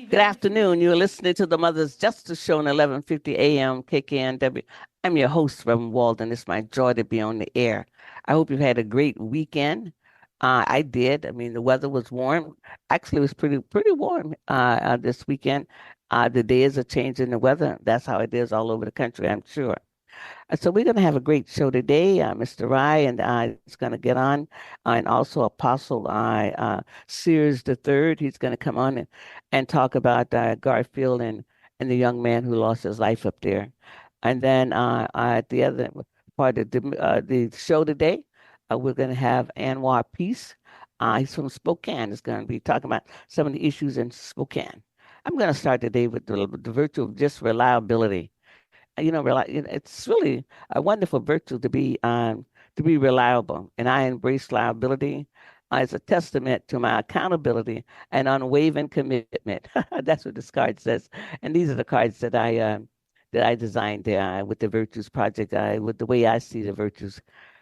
Good afternoon. You're listening to the Mother's Justice Show on 11:50 a.m. KKNW. I'm your host, Reverend Walden. It's my joy to be on the air. I hope you've had a great weekend. I did. I mean, the weather was warm. Actually, it was pretty warm this weekend. The days are changing the weather. That's how it is all over the country, I'm sure. So we're going to have a great show today. Mr. Rye and is going to get on, and also Apostle Sears the third. He's going to come on and talk about Garfield and the young man who lost his life up there. And then at the other part of the show today, we're going to have Anwar Peace. He's from Spokane. He's going to be talking about some of the issues in Spokane. I'm going to start today with the virtue of just reliability. It's really a wonderful virtue to be reliable, and I embrace liability as a testament to my accountability and unwavering commitment. That's what this card says, and these are the cards that I designed with the Virtues Project, with the way I see the virtues.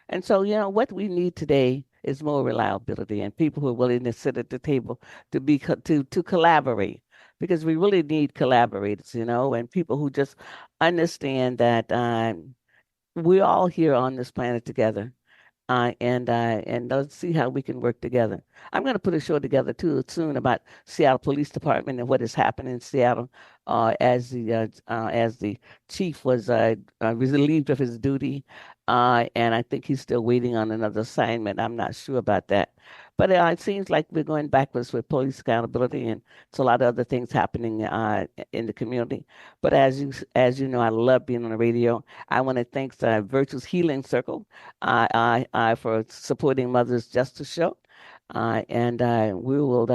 And so, what we need today is more reliability and people who are willing to sit at the table to collaborate, because we really need collaborators, and people who just understand that we're all here on this planet together. And let's see how we can work together. I'm going to put a show together too soon about Seattle Police Department and what is happening in Seattle as the chief was relieved of his duty, and I think he's still waiting on another assignment. I'm not sure about that, but it seems like we're going backwards with police accountability, and it's a lot of other things happening in the community. But as you know, I love being on the radio. I want to thank the Virtuous Healing Circle for supporting Mother's Justice Show. And we will.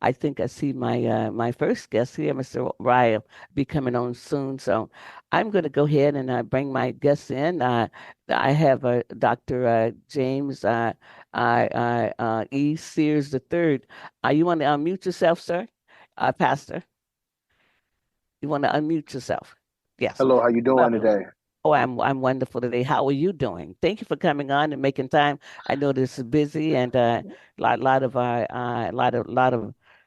I think I see my first guest here, Mr. Ryan, be coming on soon. So I'm going to go ahead and bring my guests in. I have Dr. James E. Sears the third. You want to unmute yourself, sir? Pastor, you want to unmute yourself? Yes. Hello, how you doing Welcome. today? Oh, I'm wonderful today. How are you doing? Thank you for coming on and making time. I know this is busy, and lot of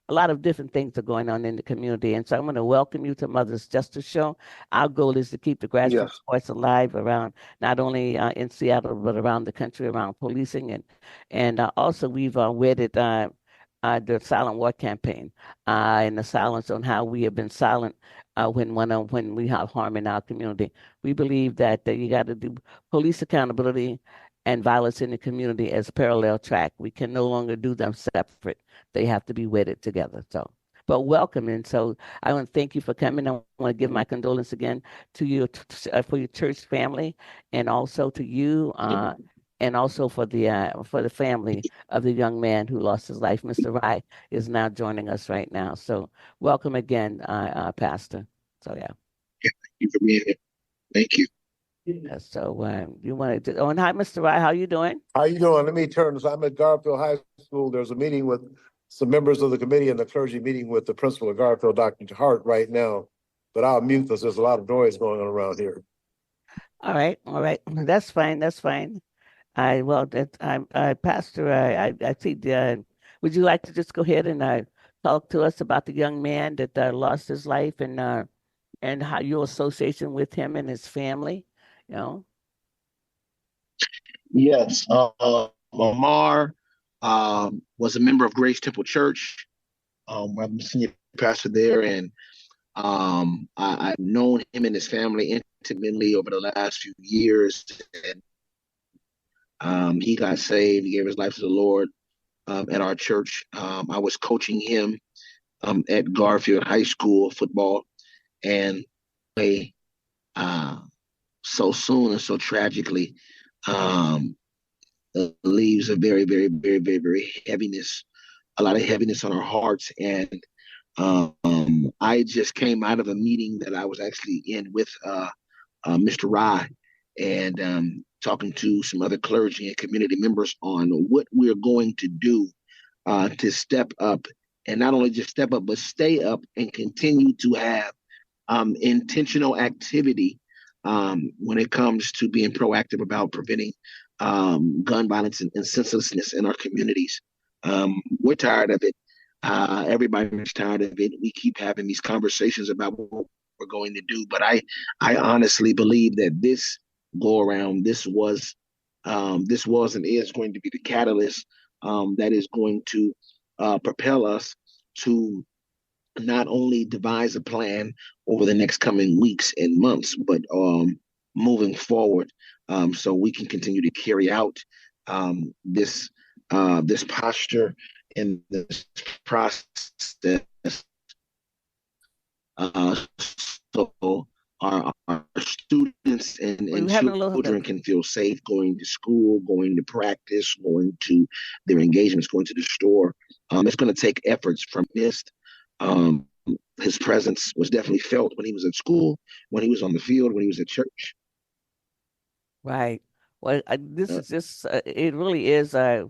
a lot of different things are going on in the community. And so I'm going to welcome you to Mother's Justice Show. Our goal is to keep the grassroots Yes. voice alive around not only in Seattle but around the country, around policing, and also we've wedded the silent war campaign and the silence on how we have been silent when we have harm in our community. We believe that you got to do police accountability and violence in the community as a parallel track. We can no longer do them separate. They have to be wedded together. So, but welcome. And so I want to thank you for coming. I want to give my condolence again to you for your church family, and also to you, and also for the family of the young man who lost his life. Mr. Rye is now joining us right now. So welcome again, Pastor. So yeah. Yeah, thank you for being here. Thank you. So you wanted to? Oh, and hi, Mr. Rye. How you doing? How you doing? Let me turn this. I'm at Garfield High School. There's a meeting with some members of the committee and the clergy meeting with the principal of Garfield, Dr. Hart, right now. But I'll mute because there's a lot of noise going on around here. All right. That's fine. That's fine. I well, that I Pastor. I see. Would you like to just go ahead and talk to us about the young man that lost his life and how your association with him and his family? You know. Yes, Lamar was a member of Grace Temple Church. I'm a senior pastor there, and I've known him and his family intimately over the last few years. And he got saved. He gave his life to the Lord at our church. I was coaching him at Garfield High School football, and uh, so soon and so tragically, um, leaves a very, very, very, very, very heaviness, a lot of heaviness on our hearts. And I just came out of a meeting that I was actually in with Mr. Rye, and talking to some other clergy and community members on what we're going to do to step up, and not only just step up, but stay up and continue to have intentional activity when it comes to being proactive about preventing gun violence and senselessness in our communities. We're tired of it. Everybody's tired of it. We keep having these conversations about what we're going to do, but I honestly believe that this go around, this was and is going to be the catalyst that is going to propel us to not only devise a plan over the next coming weeks and months, but moving forward, so we can continue to carry out this posture and this process. So our students We're and having a little. children can feel safe going to school, going to practice, going to their engagements, going to the store. It's going to take efforts from this. Um, his presence was definitely felt when he was at school, when he was on the field, when he was at church. Right. Well, this Uh, is just, it really is a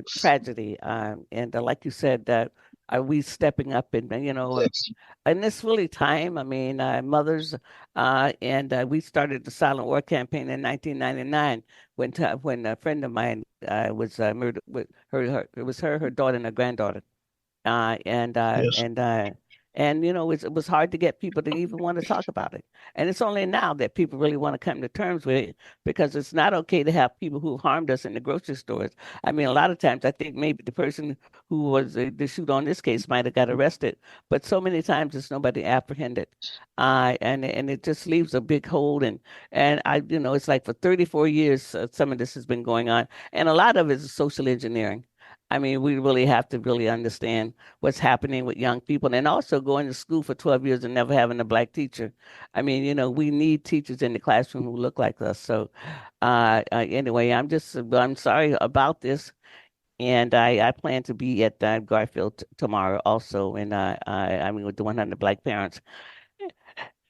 tragedy. And like you said, that are we stepping up and, yes, and it's really time. I mean, mothers, and we started the Silent War campaign in 1999 when a friend of mine was murdered with it was her daughter, and her granddaughter. uh, and uh, yes. and uh, it was hard to get people to even want to talk about it. And it's only now that people really want to come to terms with it, because it's not okay to have people who harmed us in the grocery stores. I mean, a lot of times I think maybe the person who was the shooter on this case might have got arrested, but so many times it's nobody apprehended, and it just leaves a big hole. And it's like for 34 years, some of this has been going on, and a lot of it is social engineering. I mean, we really have to really understand what's happening with young people, and also going to school for 12 years and never having a black teacher. I mean, we need teachers in the classroom who look like us. So, anyway, I'm sorry about this. And I plan to be at Garfield tomorrow also. And I mean, with the 100 Black Parents.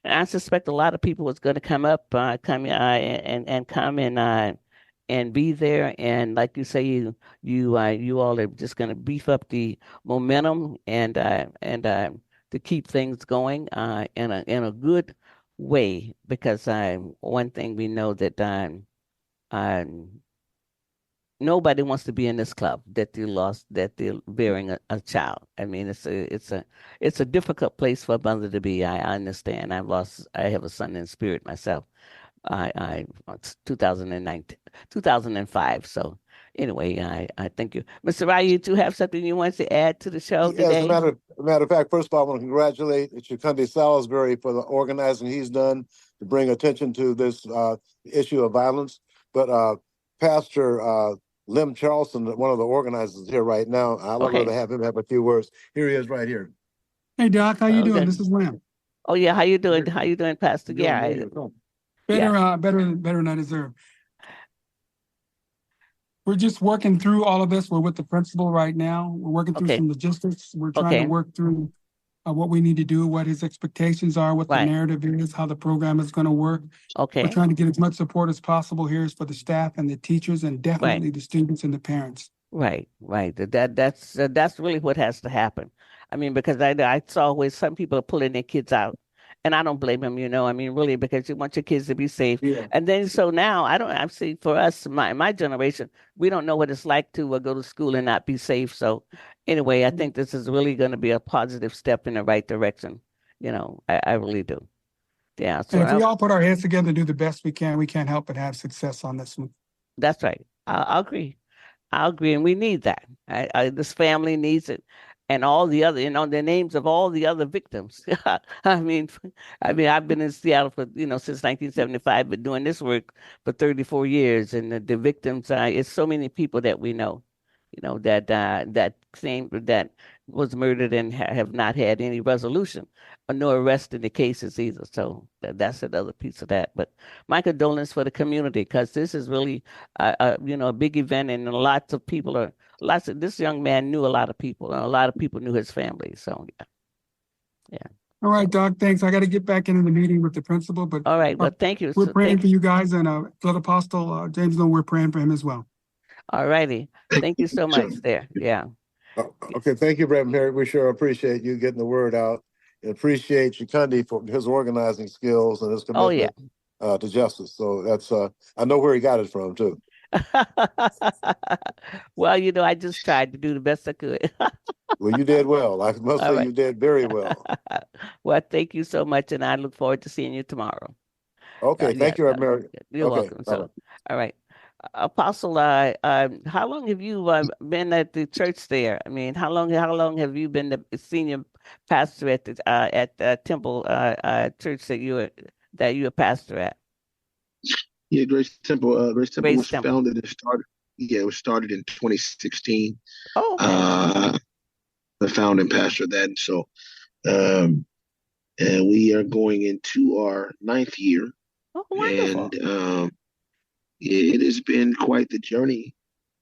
And I suspect a lot of people was going to come and come and be there. And like you say, you all are just going to beef up the momentum and to keep things going in a good way, because one thing we know that uh, nobody wants to be in this club that they're bearing a child. I mean, it's a difficult place for a mother to be. I understand. I have a son in spirit myself. It's 2019, 2005. So anyway, I thank you. Mr. Ryu, you two have something you want to add to the show Yeah, as today? a matter of fact, first of all, I want to congratulate Chikunde Salisbury for the organizing he's done to bring attention to this issue of violence. But Pastor Lim Charleston, one of the organizers, is here right now. I'd love Okay. to have him have a few words. Here he is, right here. Hey Doc, how you doing? Okay. This is Lamb. Oh yeah, how you doing? Here. How you doing, Pastor? Doing Yeah, radio. Come. yeah. Better than I deserve. We're just working through all of this. We're with the principal right now. We're working through Okay. some logistics. We're trying to Okay. work through what we need to do, what his expectations are, what the Right. narrative is, how the program is going to work. We're Okay. trying to get as much support as possible here for the staff and the teachers, and Right. definitely the students and the parents. Right, right. That's really what has to happen. I mean, because I saw where some people are pulling their kids out, and I don't blame them. I mean, really, because you want your kids to be safe. Yeah. And then so now I see for us, my generation, we don't know what it's like to go to school and not be safe. So anyway, I think this is really going to be a positive step in the right direction. I really do. Yeah. And if we So all put our heads together and do the best we can't help but have success on this one. that's right. I'll agree. I agree, and we need that. This family needs it, and all the other, the names of all the other victims. I mean, I've been in Seattle for since 1975, but doing this work for 34 years, and the victims. It's so many people that we know, that was murdered and have not had any resolution or no arrest in the cases either. So that's another piece of that. But my condolence for the community, because this is really a big event, and this young man knew a lot of people, and a lot of people knew his family. So yeah, yeah. All right, So Doc, thanks. I got to get back into the meeting with the principal, but all right. Well, thank you. we're So praying thank for you. you guys, and let Apostle James know we're praying for him as well. All righty. Thank you so Sure. much there. Yeah. Okay, thank you, Reverend Harry. We sure appreciate you getting the word out, and appreciate Chikunde for his organizing skills and his Oh yeah. commitment to justice. So that's I know where he got it from too. Well, I just tried to do the best I could. Well, you did well. I must All say right. you did very well. Well, thank you so much, and I look forward to seeing you tomorrow. Okay, Yeah, thank you, Mary. you're Okay, welcome. bye bye. So, all right. Apostle, how long have you been at the church there? I mean, how long have you been the senior pastor at the Temple church that you a pastor at? Yeah, Grace Temple Grace was Temple. founded and started. Yeah, it was started in 2016. Oh, okay. Uh, the founding pastor then. So, um, and we are going into our ninth year, Oh, and wonderful. it has been quite the journey.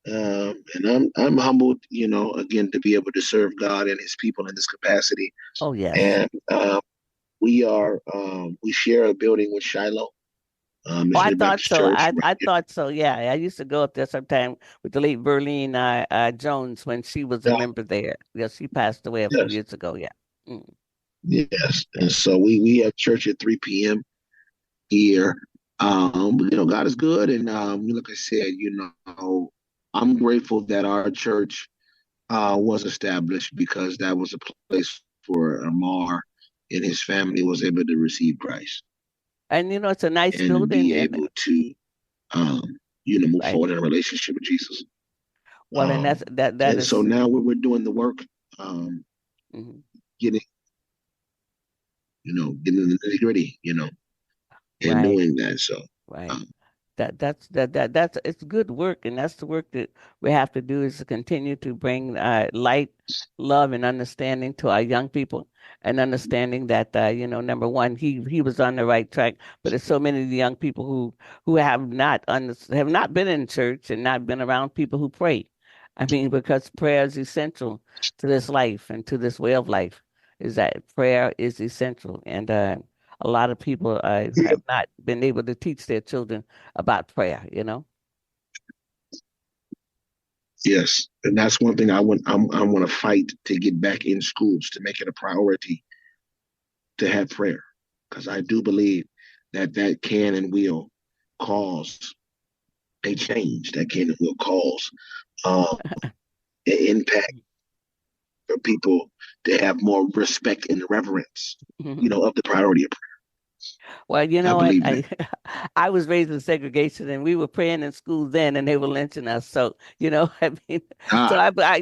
And I'm humbled, again to be able to serve God and His people in this capacity. Oh, yes. And we share a building with Shiloh Oh, I Missionary thought Baptist so. Church. I thought so. Yeah, I used to go up there sometime with the late Berlin Jones when she was a Yeah, member there. Yeah, she passed away a few yes, years ago. Yeah. Mm. yes. And so we have church at 3 p.m. here. God is good, and like I said, I'm grateful that our church was established because that was a place where Amar and his family was able to receive Christ And it's a nice and building, be and able to, um, move right. forward in a relationship with Jesus. Well, and that And so is. now we're doing the work, um, Mhm. getting, getting the nitty gritty, and Right. doing that. So, Right. um, That's it's good work, and that's the work that we have to do is to continue to bring light, love, and understanding to our young people, and understanding that number one, he was on the right track, but there's so many of the young people who have not been in church and not been around people who pray. I mean, because prayer is essential to this life and to this way of life, is that prayer is essential, and a lot of people yeah, have not been able to teach their children about prayer. yes, and that's one thing I want to fight to get back in schools to make it a priority to have prayer, because I do believe that can and will cause a change. That can and will cause um, an impact for people to have more respect and reverence, of the priority of prayer. Well, you I know what? believe that. I was raised in segregation, and we were praying in school then, and they were lynching us. So, I mean, so Ah,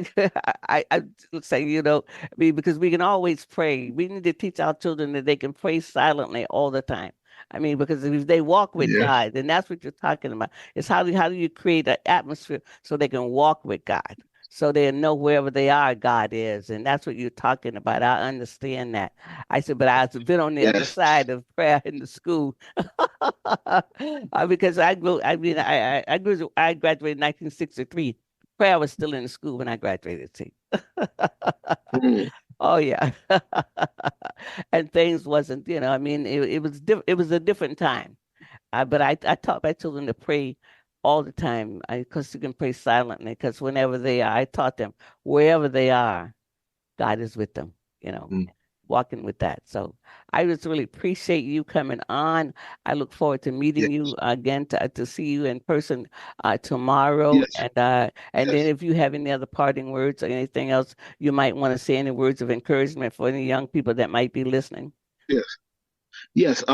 I would say, I mean, because we can always pray. We need to teach our children that they can pray silently all the time. I mean, because if they walk with yeah, God, then that's what you're talking about. It's how do you create an atmosphere so they can walk with God, so they know wherever they are, God is, and that's what you're talking about. I understand that. I said, but I've been on the other yes, side of prayer in the school because I graduated in 1963. Prayer was still in the school when I graduated. See, mm, oh yeah, and things wasn't, I mean, it was a different time. But I taught my children to pray all the time because you can pray silently. Because whenever they are, I taught them wherever they are, God is with them, you know, mm, walking with that. So I just really appreciate you coming on. I look forward to meeting yes, you again to see you in person tomorrow. yes, And then yes, if you have any other parting words or anything else you might want to say, any words of encouragement for any young people that might be listening. yes, yes.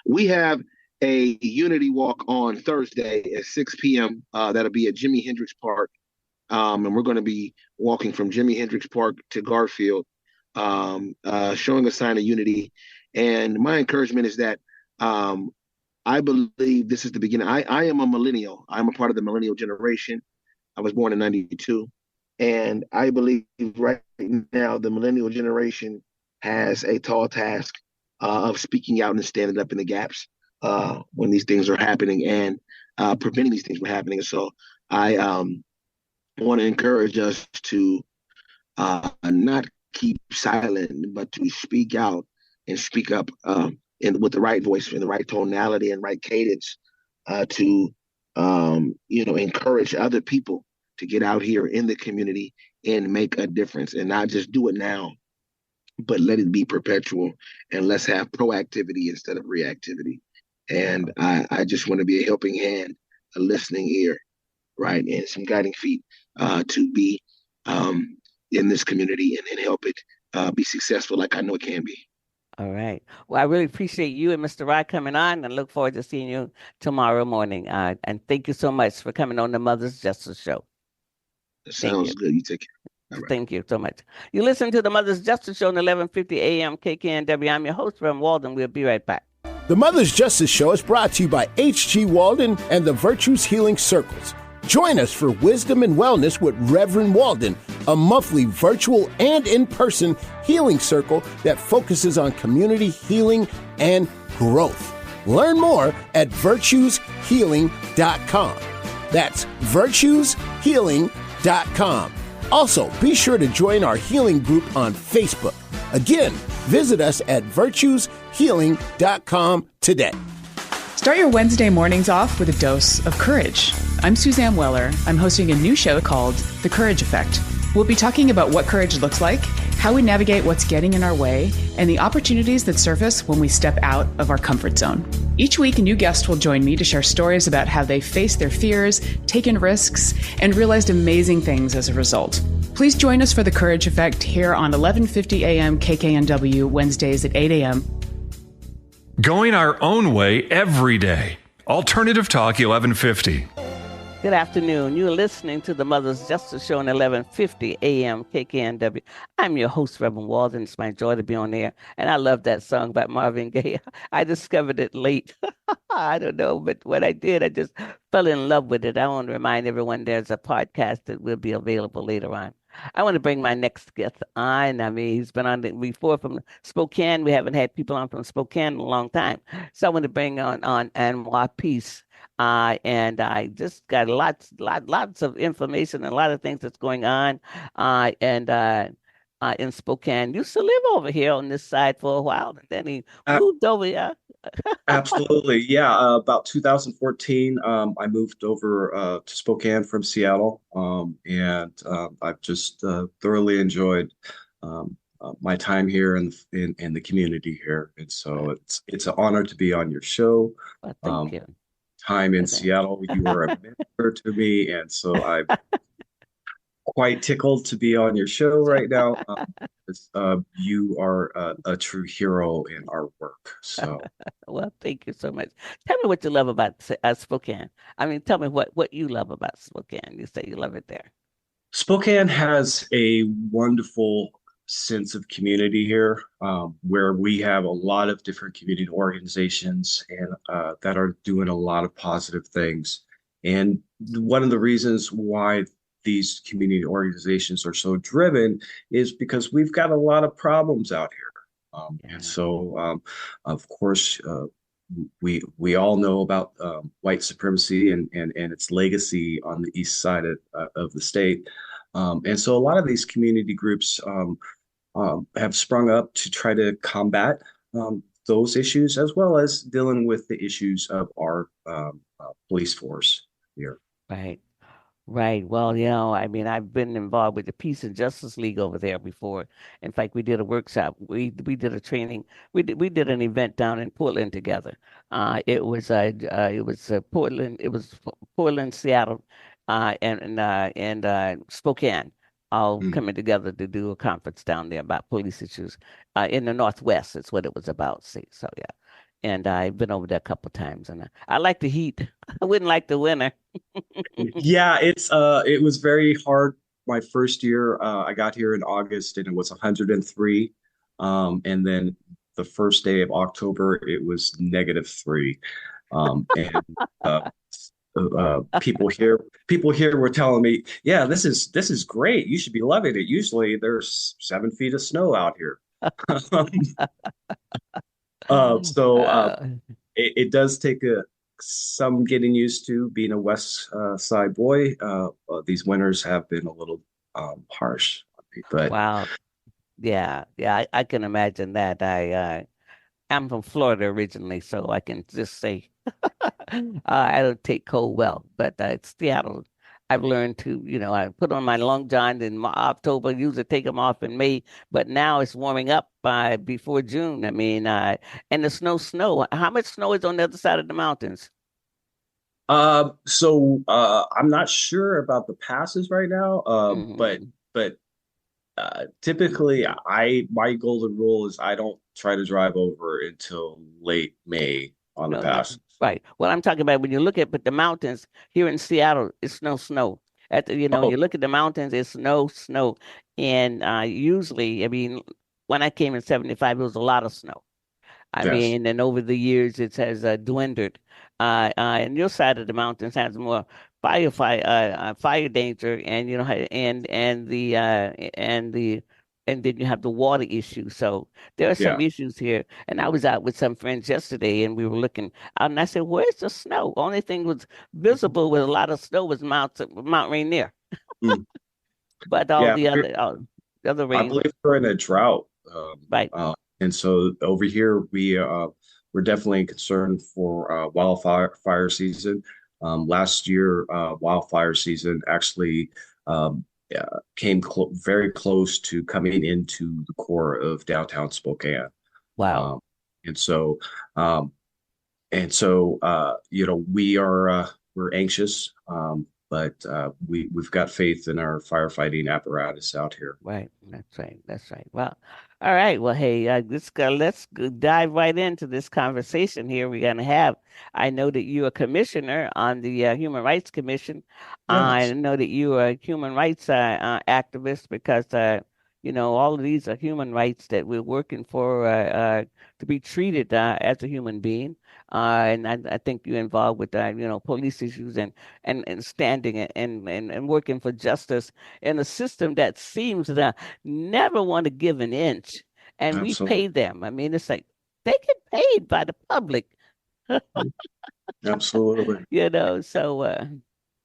We have a unity walk on Thursday at 6 p.m. That'll be at Jimi Hendrix Park. And we're going to be walking from Jimi Hendrix Park to Garfield, showing a sign of unity. And my encouragement is that um, I believe this is the beginning. I am a millennial. I'm a part of the millennial generation. I was born in 92. And I believe right now the millennial generation has a tall task of speaking out and standing up in the gaps when these things are happening and preventing these things from happening. So I want to encourage us to not keep silent, but to speak out and speak up and with the right voice and the right tonality and right cadence to encourage other people to get out here in the community and make a difference and not just do it now, but let it be perpetual and let's have proactivity instead of reactivity. And I just want to be a helping hand, a listening ear, right, and some guiding feet to be um, in this community and help it be successful like I know it can be. All right. Well, I really appreciate you and Mr. Rod coming on and look forward to seeing you tomorrow morning. And thank you so much for coming on the Mother's Justice Show. That Thank you. sounds good. You take care. All right. Thank you so much. You listen to the Mother's Justice Show on 1150 AM KKNW. I'm your host, Reverend Walden. We'll be right back. The Mother's Justice Show is brought to you by H.G. Walden and the Virtues Healing Circles. Join us for Wisdom and Wellness with Reverend Walden, a monthly virtual and in-person healing circle that focuses on community healing and growth. Learn more at virtueshealing.com. That's virtueshealing.com. Also, be sure to join our healing group on Facebook. Again, visit us at virtueshealing.com today. Start your Wednesday mornings off with a dose of courage. I'm Suzanne Weller. I'm hosting a new show called The Courage Effect. We'll be talking about what courage looks like, how we navigate what's getting in our way, and the opportunities that surface when we step out of our comfort zone. Each week, a new guest will join me to share stories about how they faced their fears, taken risks, and realized amazing things as a result. Please join us for The Courage Effect here on 1150 AM KKNW, Wednesdays at 8 a.m. Going our own way every day. Alternative Talk 1150. Good afternoon. You're listening to the Mother's Justice Show on 1150 AM KKNW. I'm your host, Reverend Walden. It's my joy to be on there. And I love that song by Marvin Gaye. I discovered it late. I don't know, but what I did, I just fell in love with it. I want to remind everyone there's a podcast that will be available later on. I want to bring my next guest on. I mean, he's been on before from Spokane. We haven't had people on from Spokane in a long time. So I want to bring on Anwar Peace. And I just got lots of information and a lot of things that's going on. In Spokane, used to live over here on this side for a while, and then he moved over here. Absolutely. Yeah. About 2014, I moved over to Spokane from Seattle. And I've just thoroughly enjoyed my time here in the community here. And so it's an honor to be on your show. Well, thank you. Time in Seattle, you were a mentor to me. And so I'm quite tickled to be on your show right now. You are a true hero in our work. So, well, thank you so much. Tell me what you love about Spokane. I mean, tell me what you love about Spokane. You say you love it there. Spokane has a wonderful sense of community here, where we have a lot of different community organizations and that are doing a lot of positive things. And one of the reasons why these community organizations are so driven is because we've got a lot of problems out here. And so, of course, we all know about white supremacy and its legacy on the east side of the state. And so a lot of these community groups have sprung up to try to combat those issues, as well as dealing with the issues of our police force here. Right. Right. Well, I mean, I've been involved with the Peace and Justice League over there before. In fact, we did a workshop. We did a training. We did an event down in Portland together. It was Portland. It was Portland, Seattle, and Spokane, all coming together to do a conference down there about police issues in the Northwest. It's what it was about. See, so yeah. And I've been over there a couple of times, and I like the heat. I wouldn't like the winter. Yeah, it was very hard. My first year, I got here in August, and it was 103. And then the first day of October, it was -3. People here were telling me, "Yeah, this is great. You should be loving it. Usually, there's 7 feet of snow out here." It does take some getting used to being a West Side boy. These winters have been a little harsh on me, but wow, yeah, I can imagine that. I'm from Florida originally, so I can just say I don't take cold well, but it's Seattle. I've learned to, I put on my long john in October, usually take them off in May, but now it's warming up before June. I mean, and the snow. How much snow is on the other side of the mountains? I'm not sure about the passes right now, but Typically, my golden rule is I don't try to drive over until late May on the No, no, pass. right. Well, I'm talking about when you look at but the mountains here in Seattle, it's no snow. At the, Oh, you look at the mountains, it's no snow. And usually, I mean, when I came in 75, it was a lot of snow. I yes, mean, and over the years, it has dwindled. And your side of the mountains has more fire danger, and and then you have the water issue. So there are yeah. some issues here. And I was out with some friends yesterday, and we were looking out, and I said, "Where's the snow?" Only thing was visible with a lot of snow was Mount Rainier, Mm. but Yeah, all the other I rain, believe we're in a drought. right? And so over here, we're definitely concerned for wildfire season. Last year, wildfire season actually came very close to coming into the core of downtown Spokane. Wow. Um, and so, um, we're anxious, but we've got faith in our firefighting apparatus out here. Right, that's right. That's right. Well, all right. Well, hey, dive right into this conversation here we're gonna have. I know that you're a commissioner on the Human Rights Commission. I Yes, know that you are a human rights activist because all of these are human rights that we're working for to be treated as a human being. And I think you're involved with police issues and standing and working for justice in a system that seems to never want to give an inch, and we absolutely, pay them. I mean, it's like they get paid by the public, absolutely. So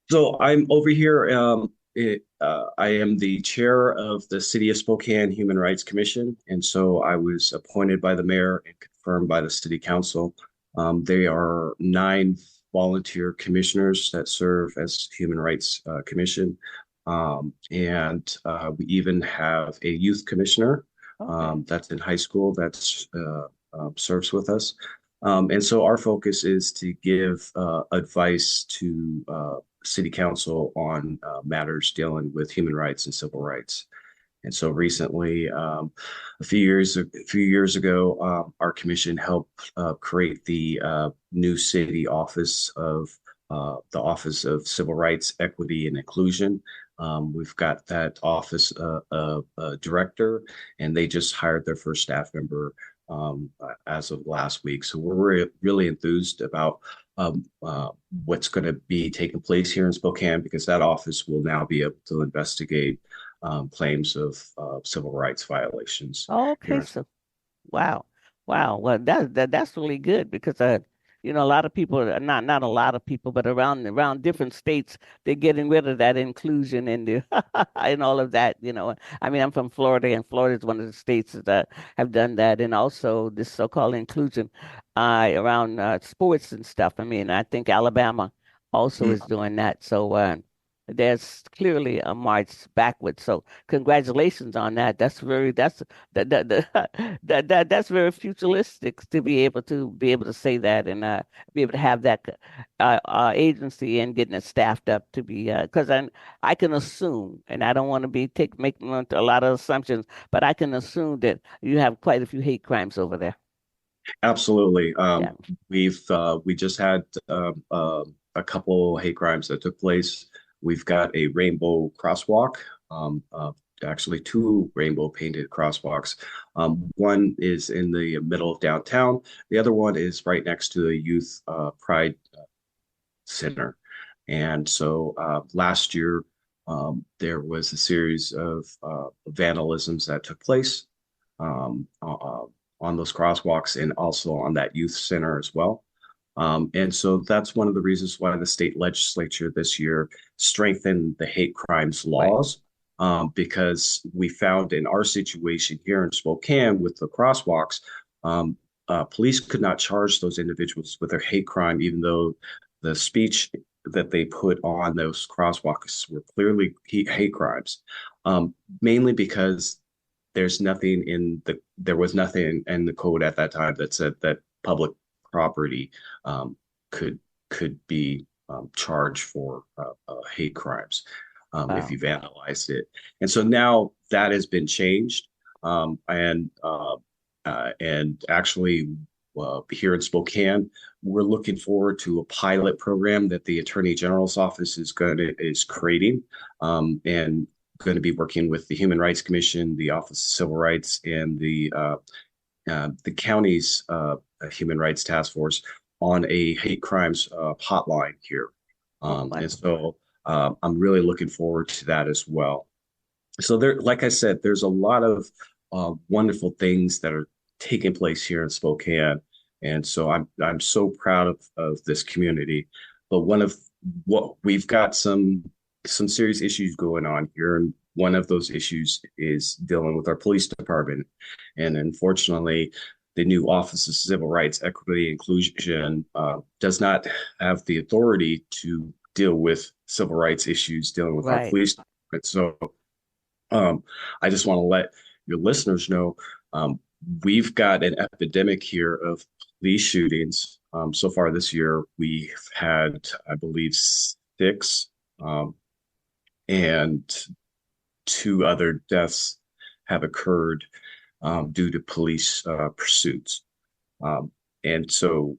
So I'm over here. I am the chair of the City of Spokane Human Rights Commission, and so I was appointed by the mayor and confirmed by the city council. They are 9 volunteer commissioners that serve as Human Rights Commission, and we even have a youth commissioner okay, that's in high school that's serves with us. And so our focus is to give advice to city council on matters dealing with human rights and civil rights. And so recently, a few years ago, our commission helped create the new city office of the Office of Civil Rights, Equity, and Inclusion. We've got that office director, and they just hired their first staff member as of last week. So we're really enthused about um, uh, what's going to be taking place here in Spokane because that office will now be able to investigate claims of civil rights violations here okay, in so wow. Wow. Well, that's really good because a lot of people, not a lot of people, but around different states, they're getting rid of that inclusion and and all of that. I mean, I'm from Florida, and Florida is one of the states that have done that, and also this so-called inclusion around sports and stuff. I mean, I think Alabama also Mm, is doing that. So there's clearly a march backwards. So congratulations on that. That's very futuristic to be able to say that and be able to have that agency and getting it staffed up to be because I can assume, and I don't want to be making a lot of assumptions, but I can assume that you have quite a few hate crimes over there. absolutely. Yeah. We just had a couple hate crimes that took place. We've got a rainbow crosswalk, actually 2 rainbow painted crosswalks. One is in the middle of downtown. The other one is right next to the Youth Pride Center. And so last year, there was a series of vandalisms that took place on those crosswalks and also on that youth center as well. And so that's one of the reasons why the state legislature this year strengthened the hate crimes Right. laws, because we found in our situation here in Spokane with the crosswalks, police could not charge those individuals with their hate crime, even though the speech that they put on those crosswalks were clearly hate crimes, mainly because there was nothing in the code at that time that said that public property um, could be charged for hate crimes. if Wow. you vandalized it. And so now that has been changed. And actually, here in Spokane, we're looking forward to a pilot program that the Attorney General's office is creating, and going to be working with the Human Rights Commission, the Office of Civil Rights, and the county's Human Rights Task Force on a hate crimes hotline here. Oh, And wonderful. so I'm really looking forward to that as well. So there, like I said, there's a lot of wonderful things that are taking place here in Spokane, and so I'm so proud of this community. But one of what we've got some serious issues going on here, and one of those issues is dealing with our police department, and unfortunately, the new Office of Civil Rights, Equity, and Inclusion does not have the authority to deal with civil rights issues dealing with our Right. police department. So um, I just want to let your listeners know we've got an epidemic here of police shootings. So far this year, we've had, I believe, six, and two other deaths have occurred due to police pursuits. And so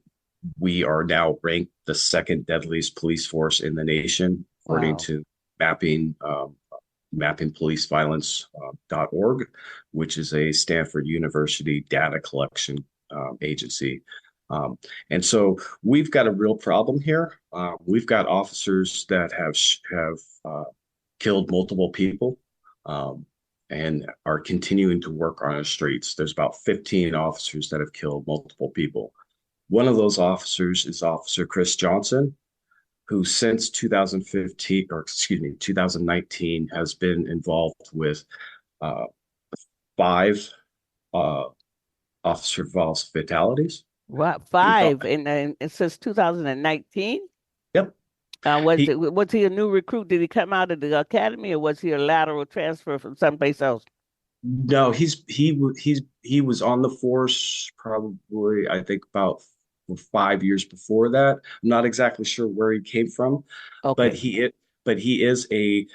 we are now ranked the second deadliest police force in the nation, according Wow. to mapping mappingpoliceviolence.org, which is a Stanford University data collection agency. And so we've got a real problem here. We've got officers that have killed multiple people, and are continuing to work on our streets. There's about 15 officers that have killed multiple people. One of those officers is Officer Chris Johnson, who since 2015, or excuse me, 2019, has been involved with uh, five uh, officer fatalities. What, He's all, five in since 2019? yep. Was He it was he a new recruit? Did he come out of the academy, or was he a lateral transfer from someplace else? No, he was on the force probably, I think, about for 5 years before that. I'm not exactly sure where he came from, but Okay. he is a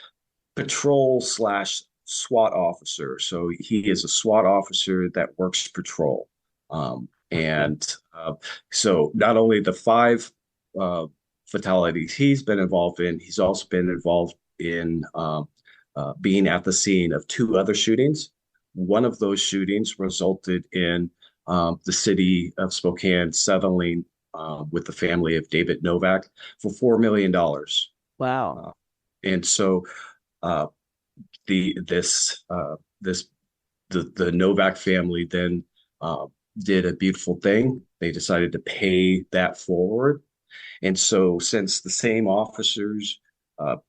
patrol slash SWAT officer. So he is a SWAT officer that works patrol. Okay. And so not only the five uh, fatalities he's been involved in, he's also been involved in being at the scene of two other shootings. One of those shootings resulted in the city of Spokane settling with the family of David Novak for $4 million. Wow. Uh, and so uh, the this this the Novak family then uh, did a beautiful thing. They decided to pay that forward, and so since the same officers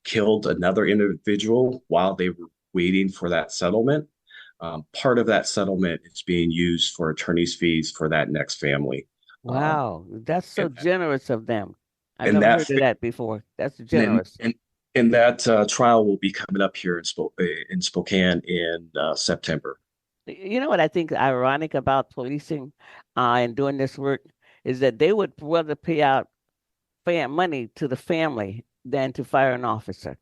killed another individual while they were waiting for that settlement, part of that settlement is being used for attorney's fees for that next family. Um, Wow. That's so and generous of them. I've and never that heard of that before. That's and generous. and and that trial will be coming up here in Spokane in September. You know what I think is ironic about policing and doing this work is that they would rather pay out money to the family than to fire an officer.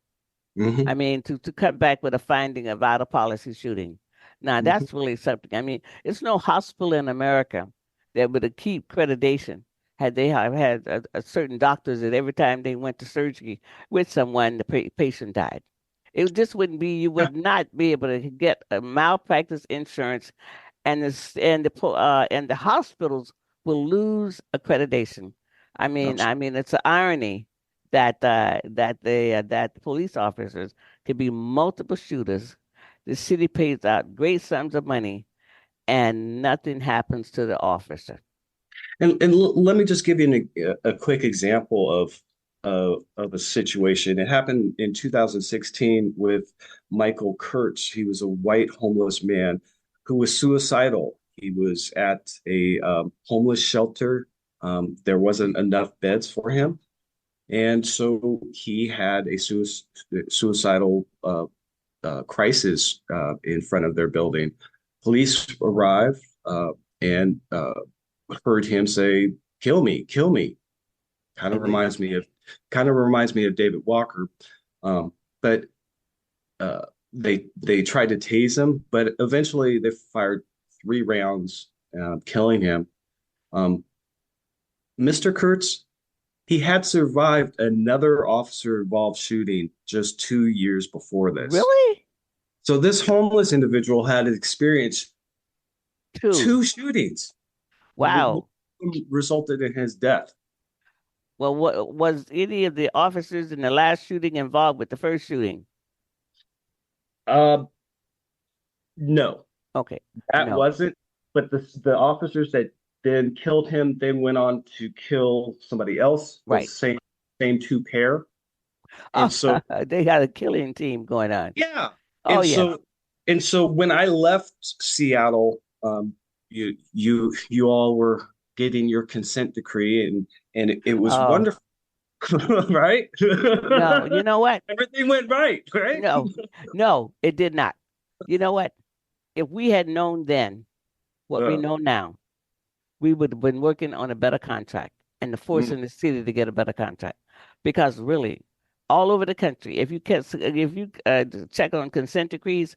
Hmm. I mean, to cut back with a finding of out of policy shooting. Now, Hmm. that's really something. I mean, it's no hospital in America that would keep accreditation had they have had a certain doctors that every time they went to surgery with someone, the patient died. It just wouldn't be, you would not be able to get a malpractice insurance, and and the hospitals will lose accreditation. I mean, it's an irony that that police officers could be multiple shooters. The city pays out great sums of money, and nothing happens to the officer. Let me just give you a quick example of a situation. It happened in 2016 with Michael Kurtz. He was a white homeless man who was suicidal. He was at a homeless shelter. There wasn't enough beds for him, and so he had a suicidal crisis in front of their building. Police arrived and heard him say, "Kill me, kill me." Kind of And they, reminds me of David Walker. But they tried to tase him, but eventually they fired 3 rounds, killing him. Um, Mr. Kurtz, he had survived another officer-involved shooting just 2 years before this. Really? So this homeless individual had experienced Two. 2 shootings. Wow. Resulted in his death. Well, what was any of the officers in the last shooting involved with the first shooting? Uh, no, Okay. that No. wasn't. But the officers that then killed him then went on to kill somebody else. The Right. same 2 pair. Oh, And so they got a killing team going on. yeah. Oh, And yes. so when I left Seattle, you all were getting your consent decree, and it was Oh, wonderful, right? no. You know what? Everything went right, right? No, no, it did not. You know what? If we had known then what we Uh, know now, we would have been working on a better contract and mm, forcing the city to get a better contract. Because really, all over the country, if you check on consent decrees,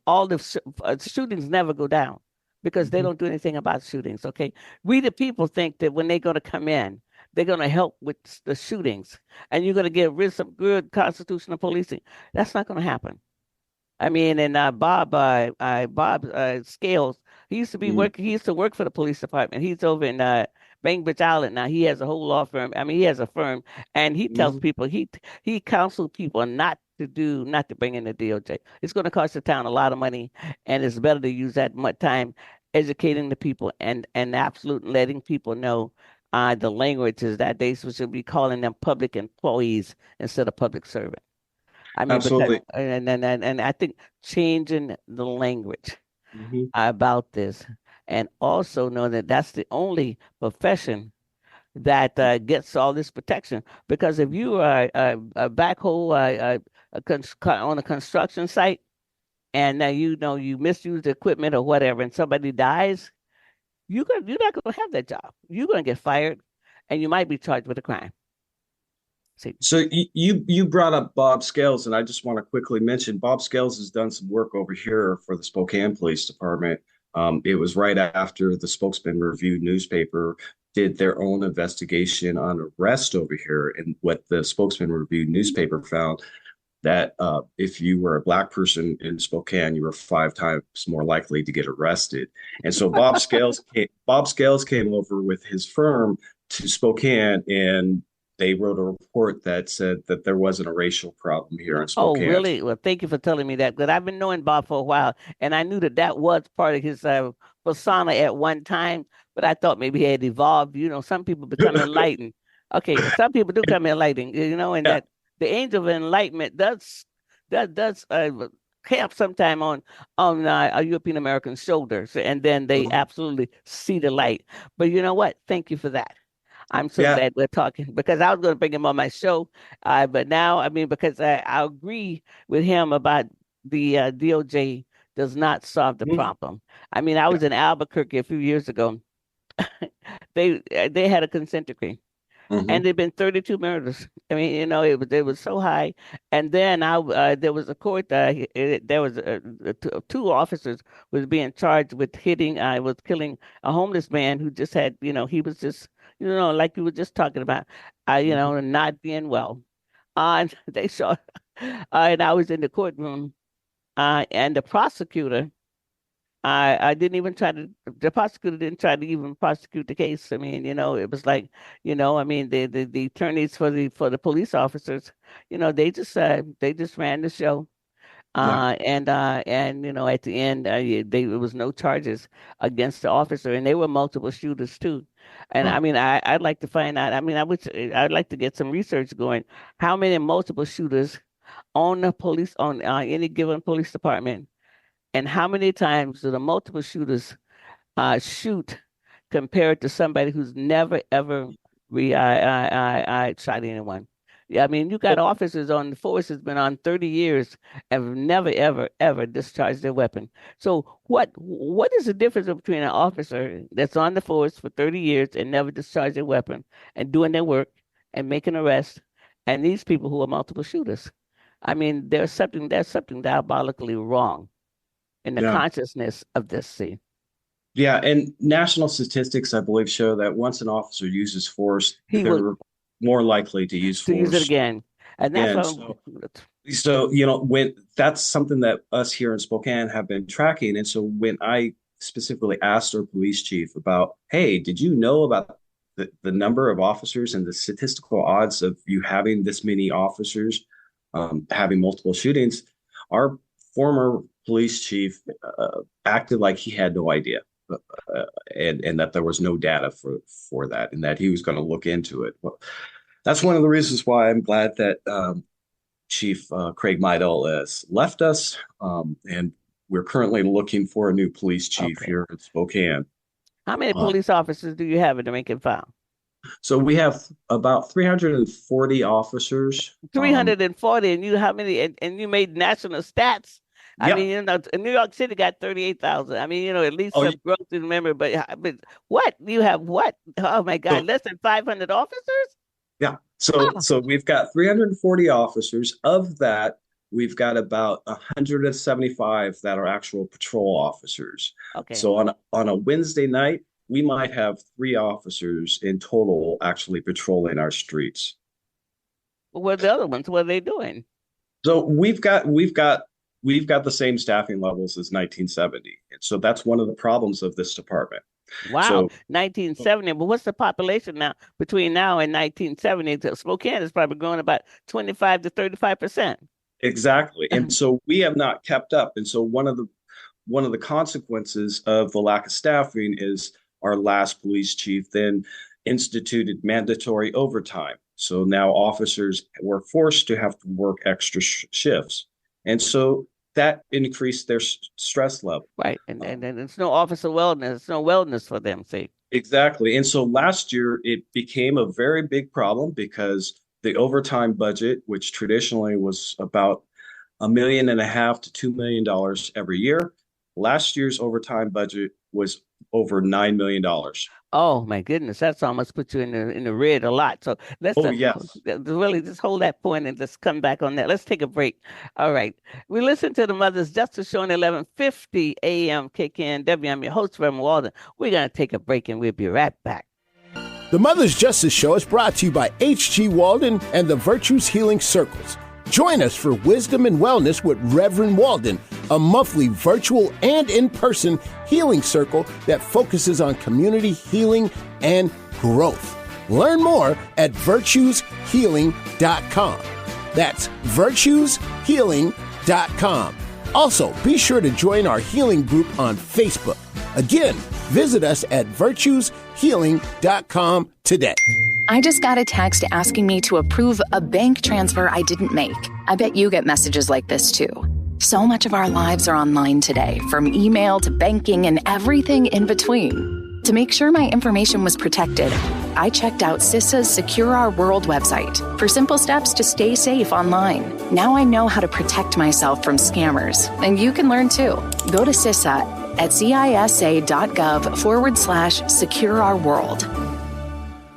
all the shootings never go down because they mhm. don't do anything about shootings. Okay, we the people think that when they're going to come in, they're going to help with the shootings, and you're going to get rid of some good constitutional policing. That's not going to happen. I mean, and Bob Scales, he used to be Mm, working. He used to work for the police department. He's over in Bainbridge Island now. He has a whole law firm. I mean, he has a firm, and he tells mhm. people he counsels people not to bring in the DOJ. It's going to cost the town a lot of money, and it's better to use that much time educating the people and absolutely letting people know the language is that they should be calling them public employees instead of public servants. I mean, because Absolutely. and I think changing the language Mhm. about this, and also know that that's the only profession that gets all this protection. Because if you are a backhoe on a construction site, and you know you misuse the equipment or whatever, and somebody dies, you're not going to have that job. You're going to get fired, and you might be charged with a crime. See, So you brought up Bob Scales, and I just want to quickly mention Bob Scales has done some work over here for the Spokane Police Department. It was right after the Spokesman Review newspaper did their own investigation on arrest over here, and what the Spokesman Review newspaper found that if you were a black person in Spokane, you were 5 times more likely to get arrested. And so Bob Scales came over with his firm to Spokane, and they wrote a report that said that there wasn't a racial problem here in oh, Spokane. really? Well, thank you for telling me that. Because I've been knowing Bob for a while, and I knew that that was part of his persona at one time. But I thought maybe he had evolved. You know, some people become enlightened. Okay, some people do come enlightened. You know, and Yeah. that the angel of enlightenment does camp sometime on a European American shoulders, and then they Mhm. absolutely see the light. But you know what? Thank you for that. I'm so Yeah. glad we're talking because I was going to bring him on my show, but now I mean because I agree with him about the DOJ does not solve the Mhm. problem. I mean, I Yeah. was in Albuquerque a few years ago. They had a consent decree, and Mhm. there'd been 32 murders. I mean, you know, it was so high. And then there was a court. There was two officers was being charged with hitting. I was killing a homeless man who just had, you know, he was just, you know, like you were just talking about, you Mhm. know, not being well. And they saw, and I was in the courtroom, and the prosecutor. I didn't even try to, the prosecutor didn't try to even prosecute the case. I mean, you know, it was like, you know, I mean, the attorneys for the police officers, you know, they just ran the show. Yeah. And you know, at the end, there was no charges against the officer, and they were multiple shooters too. And I Wow. mean, I'd like to find out. I mean, I'd like to get some research going. How many multiple shooters on the police on any given police department? And how many times do the multiple shooters shoot compared to somebody who's never ever I shot anyone? Yeah, I mean, you got officers on the force has been on 30 years and have never ever ever discharged their weapon. So what is the difference between an officer that's on the force for 30 years and never discharged their weapon and doing their work and making arrests and these people who are multiple shooters? I mean, there's something diabolically wrong in the Yeah. consciousness of this. See, Yeah, and national statistics, I believe, show that once an officer uses force, he will they're more likely to use to use it force again, and that's again. why. So when that's something that us here in Spokane have been tracking. And so when I specifically asked our police chief about, hey, did you know about the number of officers and the statistical odds of you having this many officers having multiple shootings? Our former police chief acted like he had no idea. And that there was no data for that, and that he was going to look into it. Well, that's one of the reasons why I'm glad that Chief Craig Meidel has left us, and we're currently looking for a new police chief Okay. here in Spokane. How many Uh, police officers do you have in the rank and file? so we have about 340 officers. 340, and you how many? And you made national stats. I Yeah. mean, New York City got 38,000. I mean, at least Oh, some growth in memory. But what you have? What? Oh my so God, less than 500 officers? yeah. So we've got 340 officers. Of that, we've got about 175 that are actual patrol officers. Okay. So on a Wednesday night, we might have 3 officers in total actually patrolling our streets. Well, what are the other ones? What are they doing? So we've got the same staffing levels as 1970. And so that's one of the problems of this department. Wow, So 1970. But what's the population now between now and 1970? Spokane is probably growing about 25 to 35%. exactly. And so we have not kept up. And so one of the consequences of the lack of staffing is our last police chief then instituted mandatory overtime. So now officers were forced to have to work extra shifts. And so that increased their stress level. Right. And it's no officer wellness. It's no wellness for them. See. Exactly. And so last year it became a very big problem because the overtime budget, which traditionally was about $1.5 million to $2 million every year, last year's overtime budget was over $9 million. Oh my goodness, that's almost put you in the red a lot. So let's Oh, yes. really just hold that point and just come back on that. Let's take a break. All right. We listen to the Mother's Justice Show on 11:50 a.m. KKNW. I'm your host, Reverend Walden. We're gonna take a break and we'll be right back. The Mother's Justice Show is brought to you by H.G. Walden and the Virtues Healing Circles. Join us for Wisdom and Wellness with Reverend Walden, a monthly virtual and in-person healing circle that focuses on community healing and growth. Learn more at virtueshealing.com. That's virtueshealing.com. Also, be sure to join our healing group on Facebook. Again, visit us at virtueshealing.com today. I just got a text asking me to approve a bank transfer I didn't make. I bet you get messages like this too. So much of our lives are online today, from email to banking and everything in between. To make sure my information was protected, I checked out CISA's Secure Our World website for simple steps to stay safe online. Now I know how to protect myself from scammers, and you can learn too. Go to CISA at cisa.gov/Secure Our World.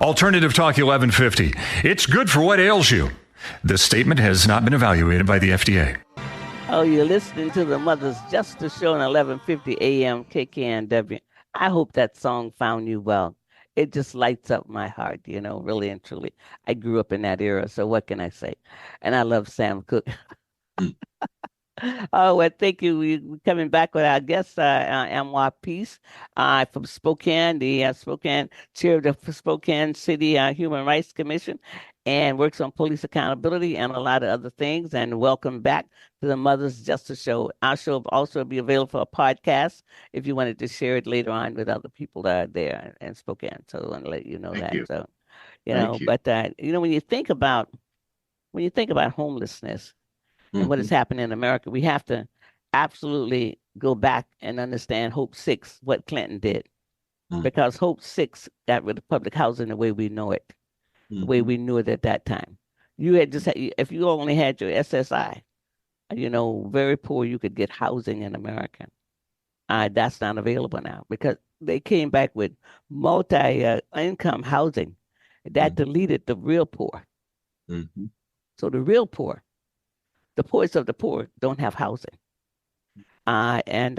Alternative Talk 1150. It's good for what ails you. This statement has not been evaluated by the FDA. Oh, you're listening to the Mother's Justice Show on 11:50 a.m. KKNW. I hope that song found you well. It just lights up my heart, really and truly. I grew up in that era, so what can I say? And I love Sam Cooke. Oh, well, thank you. We're coming back with our guest, Anwar Peace, from Spokane, the Spokane chair of the Spokane City Human Rights Commission, and works on police accountability and a lot of other things. And welcome back to the Mother's Justice Show. Our show will also be available for a podcast if you wanted to share it later on with other people that are there in Spokane. So I want to let you know Thank that. you. So, Thank you. but when you think about homelessness and what has happened in America, we have to absolutely go back and understand Hope 6, what Clinton did. Because Hope 6 got rid of public housing the way we know it, the way we knew it at that time. You had if you only had your SSI, very poor, you could get housing in America. That's not available now because they came back with multi-income housing. That deleted the real poor. So the real poor, the poorest of the poor don't have housing. And when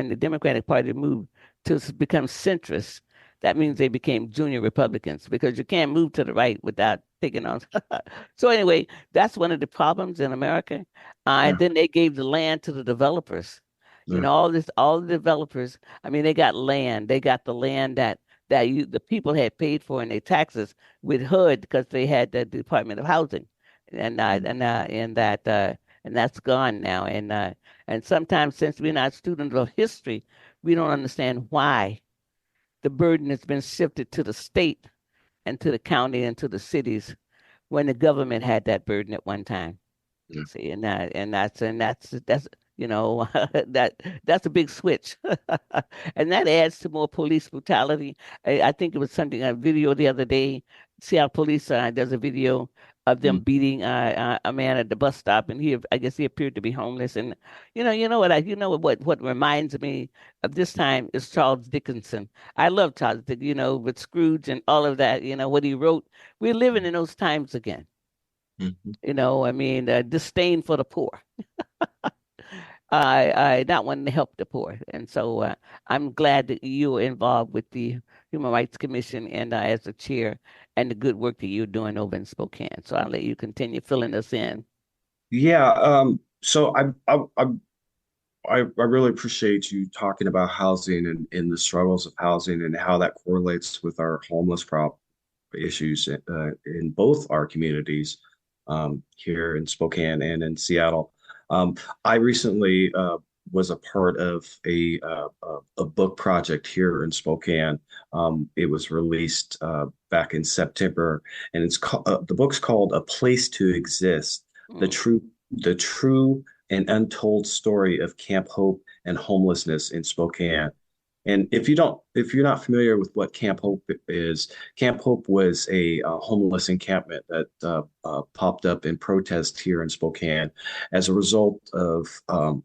the Democratic Party moved to become centrist, that means they became junior Republicans because you can't move to the right without taking on. So anyway, that's one of the problems in America. And Yeah. then they gave the land to the developers. You Yeah. know, all the developers. I mean, they got land. They got the land the people had paid for in their taxes with HUD because they had the Department of Housing, and that's gone now. And sometimes, since we're not students of history, we don't understand why the burden has been shifted to the state and to the county and to the cities when the government had that burden at one time. Yeah. See, and that's that's a big switch, and that adds to more police brutality. I think it was something a video the other day. Seattle police there's a video of them Mm. beating a man at the bus stop, and I guess he appeared to be homeless. And what reminds me of this time is Charles Dickinson. I love Charles Dickens, with Scrooge and all of that. What he wrote. We're living in those times again. Mhm. I mean, disdain for the poor. I not wanting to help the poor, and so I'm glad that you're involved with the Human Rights Commission and as a chair, and the good work that you're doing over in Spokane. So I'll let you continue filling us in. Yeah. So I really appreciate you talking about housing and the struggles of housing and how that correlates with our homeless problem issues in both our communities here in Spokane and in Seattle. I recently was a part of a book project here in Spokane. It was released back in September, and the book's called "A Place to Exist: Mm. The True and Untold Story of Camp Hope and Homelessness in Spokane." And if you're not familiar with what Camp Hope is, Camp Hope was a homeless encampment that popped up in protest here in Spokane as a result of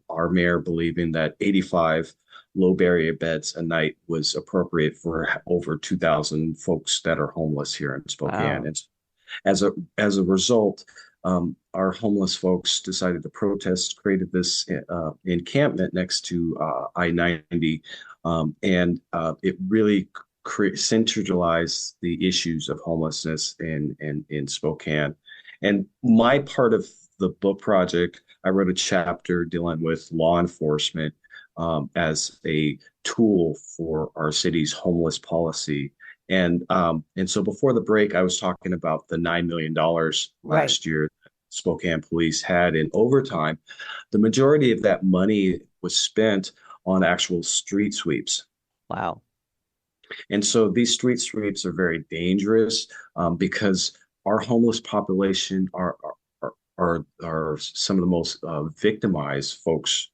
our mayor believing that 85 low barrier beds a night was appropriate for over 2,000 folks that are homeless here in Spokane. Wow. And as a result, our homeless folks decided to protest, created this encampment next to I-90, and it really centralized the issues of homelessness in Spokane. And my part of the book project, I wrote a chapter dealing with law enforcement as a tool for our city's homeless policy. And so before the break, I was talking about the $9 million Right. last year Spokane police had in overtime. The majority of that money was spent on actual street sweeps. Wow. And so these street sweeps are very dangerous because our homeless population are some of the most victimized folks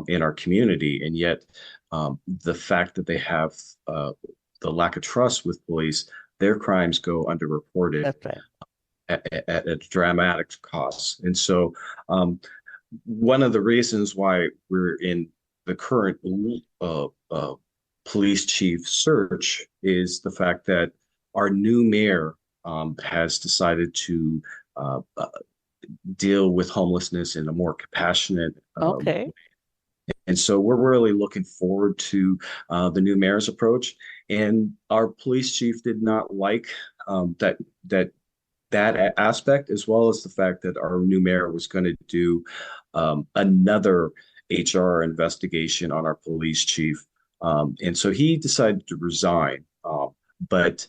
in our community. And yet the fact that they have the lack of trust with police, their crimes go underreported. That's right. At a dramatic cost. And so one of the reasons why we're in the current police chief search is the fact that our new mayor has decided to deal with homelessness in a more compassionate Okay. way. And so we're really looking forward to the new mayor's approach. And our police chief did not like that aspect, as well as the fact that our new mayor was going to do another HR investigation on our police chief. And so he decided to resign. But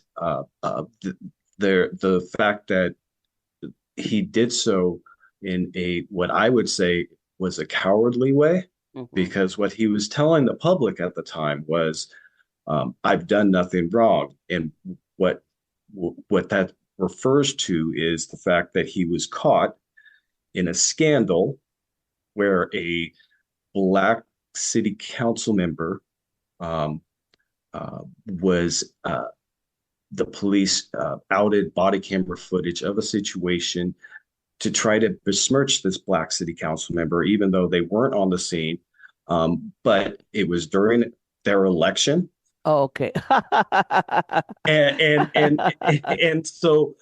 the fact that he did so in what I would say was a cowardly way, because what he was telling the public at the time was, I've done nothing wrong. And what that refers to is the fact that he was caught in a scandal where a Black city council member was the police outed body camera footage of a situation to try to besmirch this Black city council member, even though they weren't on the scene. But it was during their election. Oh, okay. And so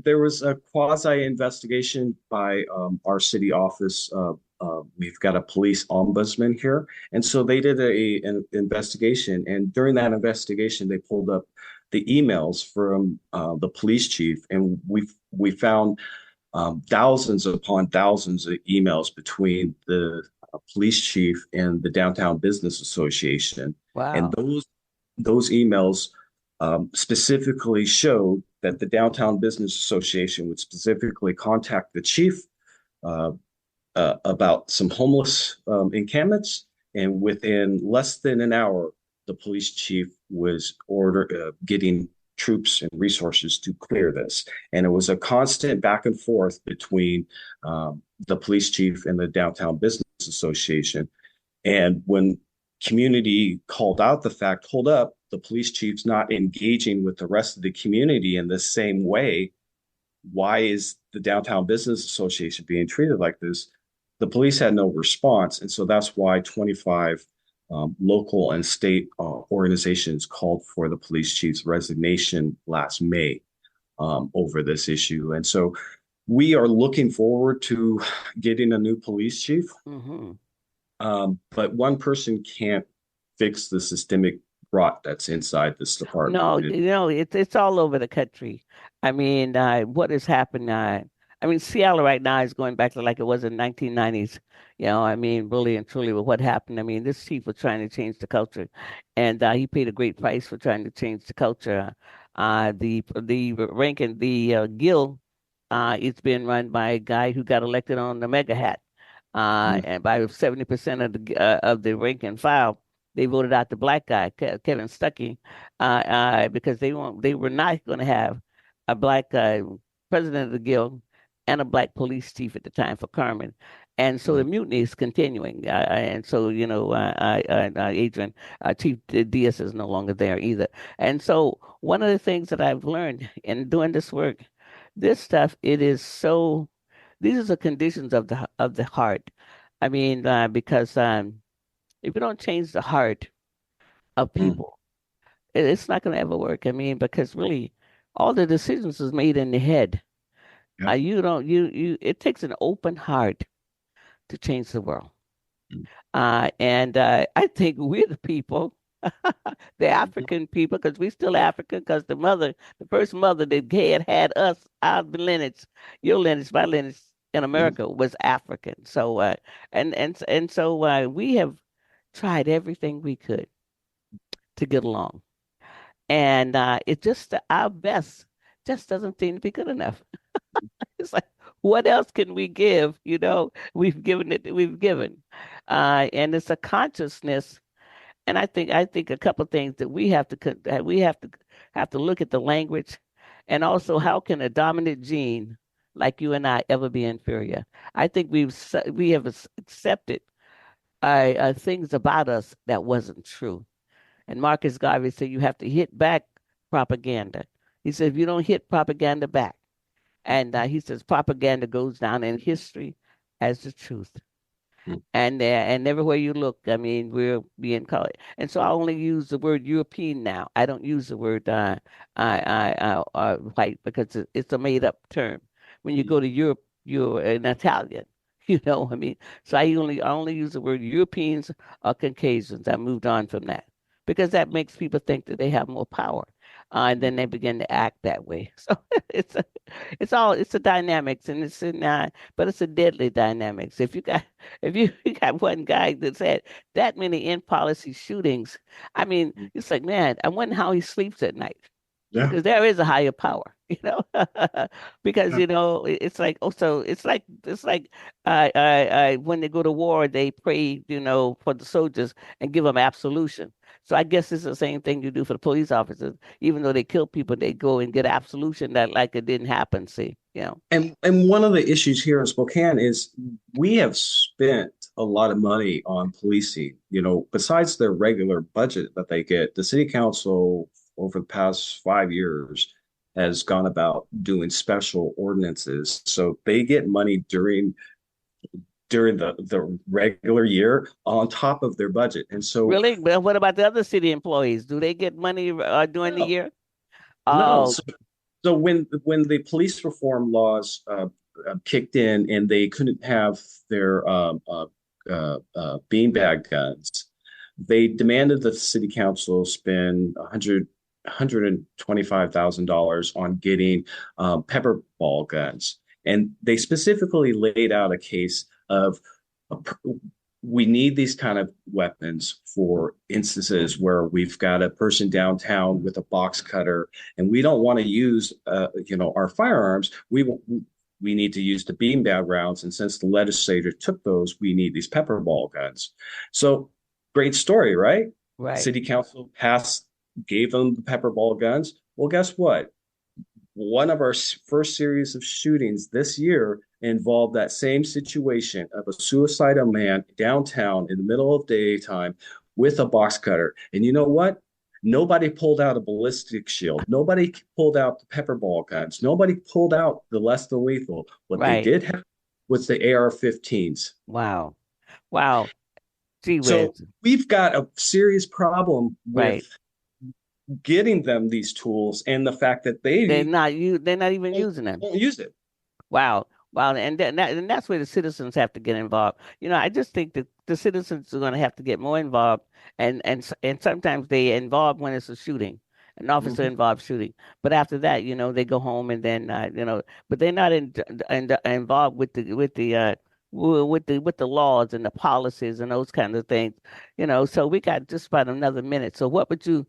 there was a quasi investigation by our city office. We've got a police ombudsman here, and so they did an investigation. And during that investigation, they pulled up the emails from the police chief, and we found thousands upon thousands of emails between the police chief and the Downtown Business Association. Wow. And those emails specifically showed that the Downtown Business Association would specifically contact the chief about some homeless encampments, and within less than an hour, the police chief was getting troops and resources to clear this. And it was a constant back and forth between the police chief and the Downtown Business Association. And when community called out the fact, hold up, the police chief's not engaging with the rest of the community in the same way, why is the Downtown Business Association being treated like this? The police had no response. And so that's why 25 local and state organizations called for the police chief's resignation last May over this issue. And so we are looking forward to getting a new police chief. Mm-hmm. But one person can't fix the systemic rot that's inside this department. No, it's all over the country. I mean, what has happened? I mean, Seattle right now is going back to like it was in 1990s. I mean, really and truly with what happened. I mean, this chief was trying to change the culture, and he paid a great price for trying to change the culture. The rank and the guild, it's been run by a guy who got elected on the mega hat, and by 70% of the rank and file, they voted out the black guy, Kevin Stuckey, because they were not going to have a black president of the guild and a black police chief at the time for Carmen. And so the mutiny is continuing. And so, Adrian, Chief Diaz is no longer there either. And so one of the things that I've learned in doing this work, this stuff, these are the conditions of the heart. I mean, because if you don't change the heart of people, it's not going to ever work. I mean, because really all the decisions is made in the head. Yeah. It takes an open heart to change the world. And I think we're the people, the African people, because we're still African, because the first mother that had us, our lineage, your lineage, my lineage in America was African. So, so we have tried everything we could to get along. And it just, our best just doesn't seem to be good enough. It's like, what else can we give? We've given. And it's a consciousness. And I think a couple of things that we have to look at the language, and also how can a dominant gene like you and I ever be inferior? I think we have accepted things about us that wasn't true. And Marcus Garvey said you have to hit back propaganda. He said if you don't hit propaganda back, and he says propaganda goes down in history as the truth. And everywhere you look, I mean, we're being called. And so I only use the word European now. I don't use the word white, because it's a made up term. When you go to Europe, you're an Italian. I mean, so I only use the word Europeans or Caucasians. I moved on from that, because that makes people think that they have more power. And then they begin to act that way. So it's a dynamics, and but it's a deadly dynamics. If you got one guy that's had that many in policy shootings, I mean, it's like, man, I wonder how he sleeps at night. Yeah. Because there is a higher power, because it's like when they go to war, they pray, for the soldiers and give them absolution. So I guess it's the same thing you do for the police officers. Even though they kill people, they go and get absolution that like it didn't happen. See, And one of the issues here in Spokane is we have spent a lot of money on policing. Besides their regular budget that they get, the city council over the past 5 years has gone about doing special ordinances. So they get money during the regular year on top of their budget. And so really, well, what about the other city employees? Do they get money during the year? No. Oh, So when the police reform laws kicked in and they couldn't have their beanbag guns, they demanded that the city council spend $125,000 on getting pepper ball guns. And they specifically laid out a case of a, we need these kind of weapons for instances where we've got a person downtown with a box cutter and we don't want to use our firearms. We need to use the beanbag rounds, and since the legislature took those, we need these pepper ball guns. So great story, right? Right. City council gave them the pepper ball guns. Well, guess what? One of our first series of shootings this year involved that same situation of a suicidal man downtown in the middle of daytime with a box cutter. And you know what? Nobody pulled out a ballistic shield. Nobody pulled out the pepper ball guns. Nobody pulled out the less than lethal. What they did have was the AR-15s. Wow. Wow. Gee whiz. So we've got a serious problem with getting them these tools and the fact that they're not even using them. Won't use it. Wow. Wow. And that's where the citizens have to get involved. I just think that the citizens are going to have to get more involved, and sometimes they involved when it's a shooting, an officer involved shooting. But after that, they go home and then but they're not involved with the laws and the policies and those kind of things. So we got just about another minute. So what would you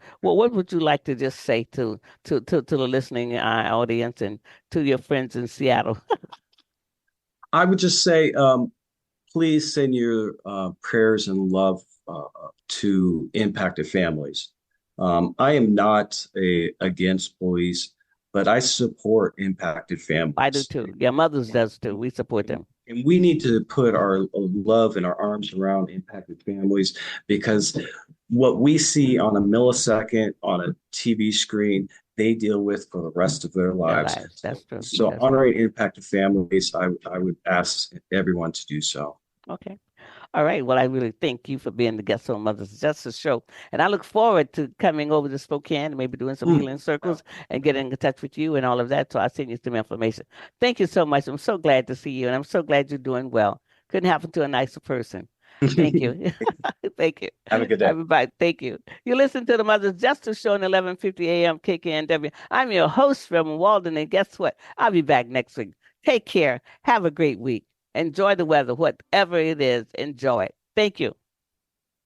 like to just say to the listening audience and to your friends in Seattle? I would just say, please send your prayers and love to impacted families. I am not against police, but I support impacted families. I do too. Yeah, Mothers does too. We support them. And we need to put our love and our arms around impacted families, because what we see on a millisecond on a TV screen, they deal with for the rest of their lives. That's true. So honoring impacted families, I would ask everyone to do so. Okay. All right. Well, I really thank you for being the guest on Mother's Justice Show. And I look forward to coming over to Spokane and maybe doing some healing circles and getting in touch with you and all of that. So I'll send you some information. Thank you so much. I'm so glad to see you. And I'm so glad you're doing well. Couldn't happen to a nicer person. Thank you. Thank you. Have a good day. Everybody, thank you. You listen to the Mother's Justice Show on 1150 AM KKNW. I'm your host, Reverend Walden. And guess what? I'll be back next week. Take care. Have a great week. Enjoy the weather, whatever it is, enjoy it. Thank you.